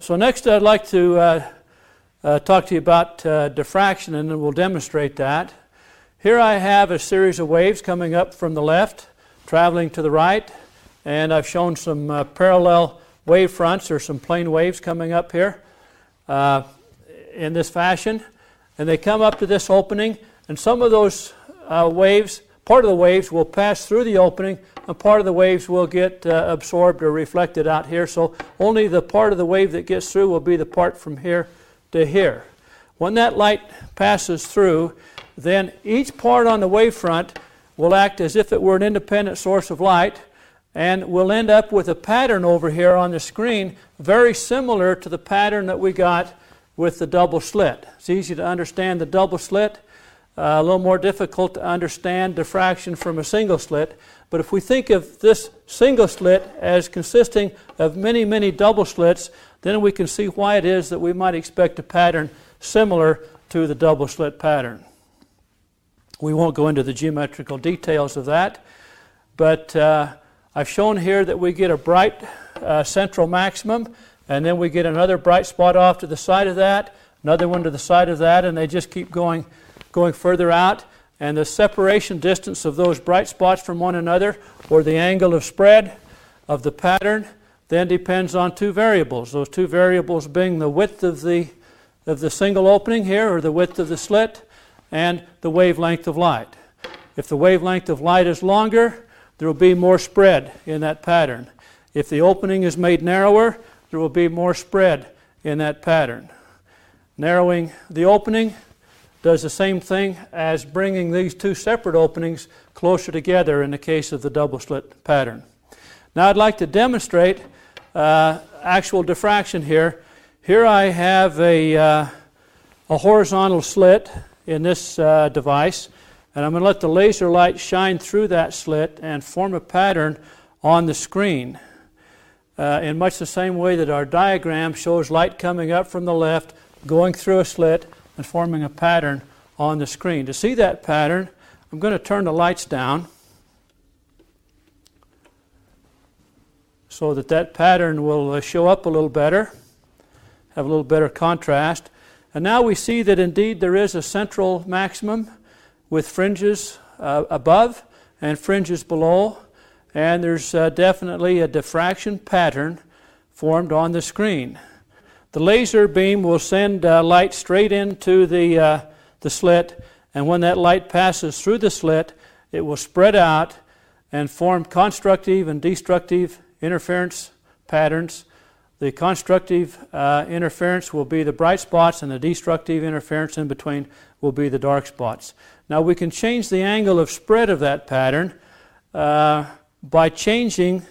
So next I'd like to talk to you about diffraction, and then we'll demonstrate that. Here I have a series of waves coming up from the left, traveling to the right, and I've shown some parallel wave fronts or some plane waves coming up here in this fashion. And they come up to this opening, and some of those waves, part of the waves will pass through the opening, and part of the waves will get absorbed or reflected out here. So only the part of the wave that gets through will be the part from here to here. When that light passes through, then each part on the wavefront will act as if it were an independent source of light, and we'll end up with a pattern over here on the screen very similar to the pattern that we got with the double slit. It's easy to understand the double slit, a little more difficult to understand diffraction from a single slit. But if we think of this single slit as consisting of many, many double slits, then we can see why it is that we might expect a pattern similar to the double slit pattern. We won't go into the geometrical details of that, but I've shown here that we get a bright central maximum, and then we get another bright spot off to the side of that, another one to the side of that, and they just keep going further out. And the separation distance of those bright spots from one another, or the angle of spread of the pattern, then depends on two variables. Those two variables being the width of the single opening here, or the width of the slit, and the wavelength of light. If the wavelength of light is longer, there will be more spread in that pattern. If the opening is made narrower, there will be more spread in that pattern. Narrowing the opening does the same thing as bringing these two separate openings closer together in the case of the double slit pattern. Now I'd like to demonstrate actual diffraction here. Here I have a horizontal slit in this device, and I'm going to let the laser light shine through that slit and form a pattern on the screen in much the same way that our diagram shows light coming up from the left, going through a slit, and forming a pattern on the screen. To see that pattern, I'm going to turn the lights down so that that pattern will show up a little better, have a little better contrast. And now we see that indeed there is a central maximum with fringes above and fringes below, and there's definitely a diffraction pattern formed on the screen. The laser beam will send light straight into the slit, and when that light passes through the slit, it will spread out and form constructive and destructive interference patterns. The constructive interference will be the bright spots, and the destructive interference in between will be the dark spots. Now we can change the angle of spread of that pattern by changing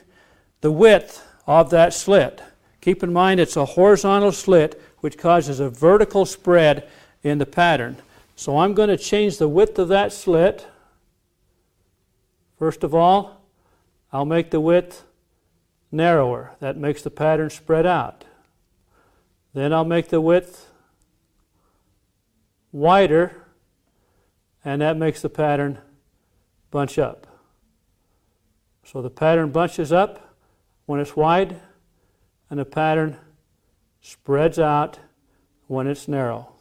the width of that slit. Keep in mind it's a horizontal slit which causes a vertical spread in the pattern. So I'm going to change the width of that slit. First of all, I'll make the width narrower. That makes the pattern spread out. Then I'll make the width wider, and that makes the pattern bunch up. So the pattern bunches up when it's wide, and the pattern spreads out when it's narrow.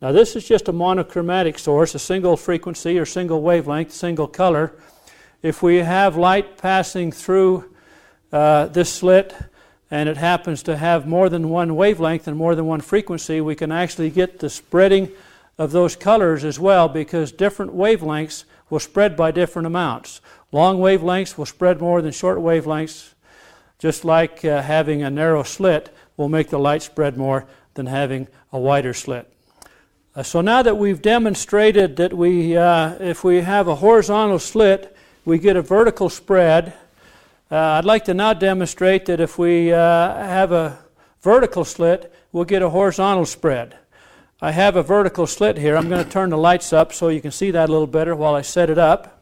Now this is just a monochromatic source, a single frequency or single wavelength, single color. If we have light passing through this slit and it happens to have more than one wavelength and more than one frequency, we can actually get the spreading of those colors as well, because different wavelengths will spread by different amounts. Long wavelengths will spread more than short wavelengths, just like having a narrow slit will make the light spread more than having a wider slit. So now that we've demonstrated that if we have a horizontal slit, we get a vertical spread, I'd like to now demonstrate that if we have a vertical slit, we'll get a horizontal spread. I have a vertical slit here. I'm going to turn the lights up so you can see that a little better while I set it up.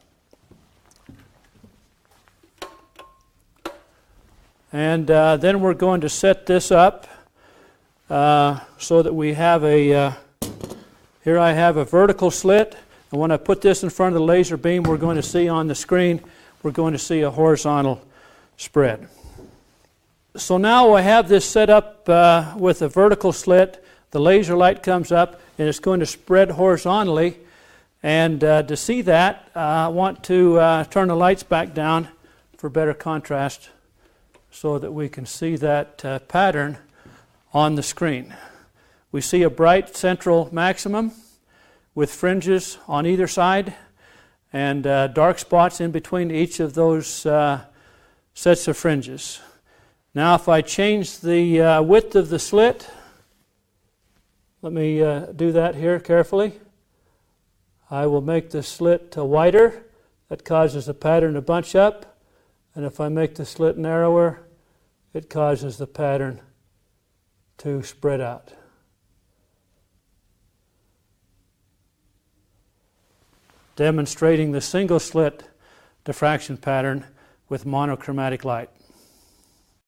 And then we're going to set this up so that we have here I have a vertical slit, and when I put this in front of the laser beam, we're going to see on the screen, we're going to see a horizontal spread. So now I have this set up with a vertical slit. The laser light comes up and it's going to spread horizontally. And to see that, I want to turn the lights back down for better contrast so that we can see that pattern on the screen. We see a bright central maximum with fringes on either side and dark spots in between each of those sets of fringes. Now if I change the width of the slit, let me do that here carefully. I will make the slit wider. That causes the pattern to bunch up. And if I make the slit narrower, it causes the pattern to spread out. Demonstrating the single slit diffraction pattern with monochromatic light.